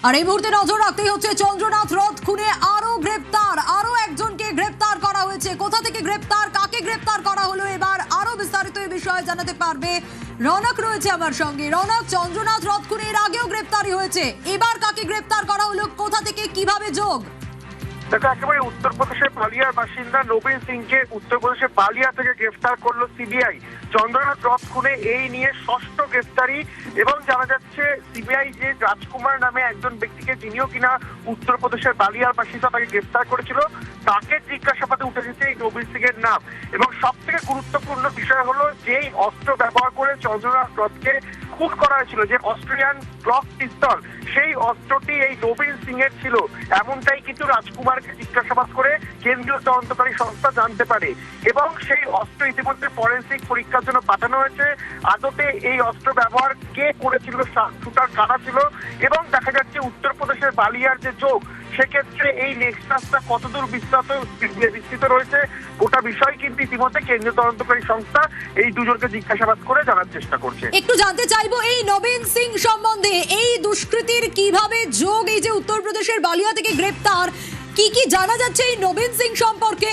আর এই মুহূর্তে নজর রাখতেই হচ্ছে চন্দ্রনাথ রথ খুনে আরো গ্রেপ্তার, আরো একজনকে গ্রেপ্তার করা হয়েছে। কোথা থেকে গ্রেপ্তার, কাকে গ্রেপ্তার করা হলো, এবার আরো বিস্তারিত এই বিষয়ে জানাতে পারবে রৌনক রয়েছে আমার সঙ্গে। রৌনক, চন্দ্রনাথ রথ খুনে এর আগেও গ্রেপ্তারি হয়েছে, এবার কাকে গ্রেপ্তার করা হলো, কোথা থেকে কিভাবে যোগ? দেখো, একেবারে উত্তরপ্রদেশের বালিয়ার বাসিন্দা নবীন সিংকে উত্তরপ্রদেশের বালিয়া থেকে গ্রেফতার করলো সিবিআই। চন্দ্রনাথ রথ খুনে এই নিয়ে ষষ্ঠ গ্রেফতারি। এবং জানা যাচ্ছে সিবিআই যে রাজকুমার নামে একজন ব্যক্তিকে, যিনিও কিনা উত্তরপ্রদেশের বালিয়ার বাসিন্দা, তাকে গ্রেফতার করেছিল, তাকে জিজ্ঞাসাবাদে উঠে এসেছে এই নবীন সিং এর নাম। এবং সব থেকে গুরুত্বপূর্ণ বিষয় হলো, যেই অস্ত্র ব্যবহার করে চন্দ্রনাথ রথকে খুন করা হয়েছিল, যে অস্ট্রেলিয়ান গ্লক পিস্তল, সেই অস্ত্রটি এই নবীন সিং এর ছিল, এমনটাই কিন্তু রাজকুমারকে জিজ্ঞাসাবাদ করে কেন্দ্রীয় তদন্তকারী সংস্থা জানতে পারে। এবং সেই অস্ত্র ইতিমধ্যে ফরেন্সিক পরীক্ষার জন্য পাঠানো হয়েছে। আদতে এই অস্ত্র ব্যবহার কে করেছিল, শুটার কারা ছিল, এবং দেখা যাচ্ছে উত্তরপ্রদেশের বালিয়ার যে যোগ, সেক্ষেত্রে এই নেক্সাসটা কতদূর বিস্তৃত রয়েছে, গোটা বিষয় কিন্তু ইতিমধ্যে কেন্দ্রীয় তদন্তকারী সংস্থা এই দুজনকে জিজ্ঞাসাবাদ করে জানার চেষ্টা করছে। একটু জানতে চাইবো এই নবীন সিং সম্বন্ধে, এই দুষ্কৃতির কিভাবে যোগ, এই যে উত্তরপ্রদেশের বালিয়া থেকে গ্রেপ্তার, কি কি জানা যাচ্ছে এই নবীন সিং সম্পর্কে?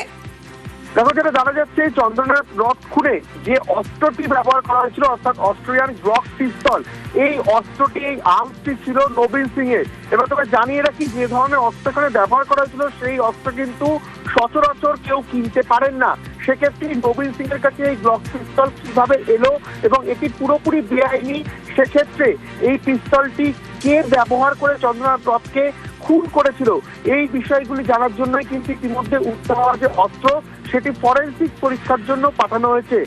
দেখো, যেটা জানা যাচ্ছে, চন্দ্রনাথ রথ খুনে যে অস্ত্রটি ব্যবহার করা হয়েছিল, অর্থাৎ অস্ট্রেলিয়ান গ্লক পিস্তল, এই অস্ত্রটি, এই আর্মসটি ছিল নবীন সিং এর। এবার তোকে জানিয়ে রাখি, যে ধরনের অস্ত্র এখানে ব্যবহার করা হয়েছিল, সেই অস্ত্র কিন্তু সচরাচর কেউ কিনতে পারেন না। সেক্ষেত্রে নবীন সিং এর কাছে এই গ্লক পিস্তল কিভাবে এলো এবং এটি পুরোপুরি বেআইনি, সেক্ষেত্রে এই পিস্তলটি কে ব্যবহার করে চন্দ্রনাথ রথকে খুন করেছিল, এই বিষয়গুলি জানার জন্যই কিন্তু ইতিমধ্যে উদ্ধার হওয়া যে অস্ত্র, সেটি ফরেন্সিক পরীক্ষার জন্য পাঠানো হয়েছে।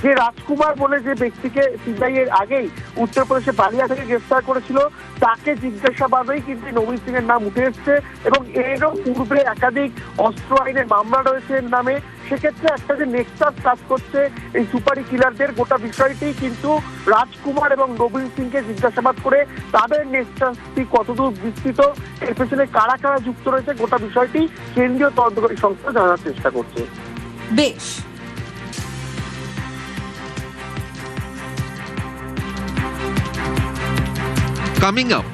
যে রাজকুমার বলে যে ব্যক্তিকে সিবিআই এর আগেই উত্তরপ্রদেশের বালিয়া থেকে গ্রেফতার করেছিল, তাকে জিজ্ঞাসাবাদেই কিন্তু নবীন সিং এর নাম উঠে এসছে। এবং এরও পূর্বে একাধিক অস্ত্র আইনের মামলা রয়েছে এর নামে। সেক্ষেত্রে একটা যে নেক্সাস কাজ করছে এই সুপারি কিলারদের, গোটা বিষয়টি কিন্তু রাজকুমার এবং নবীন সিংকে জিজ্ঞাসাবাদ করে তাদের নেক্সাসটি কতদূর বিস্তৃত, এর পেছনে কারা কারা যুক্ত রয়েছে, গোটা বিষয়টি কেন্দ্রীয় তদন্তকারী সংস্থা জানার চেষ্টা করছে। বেশ। Coming up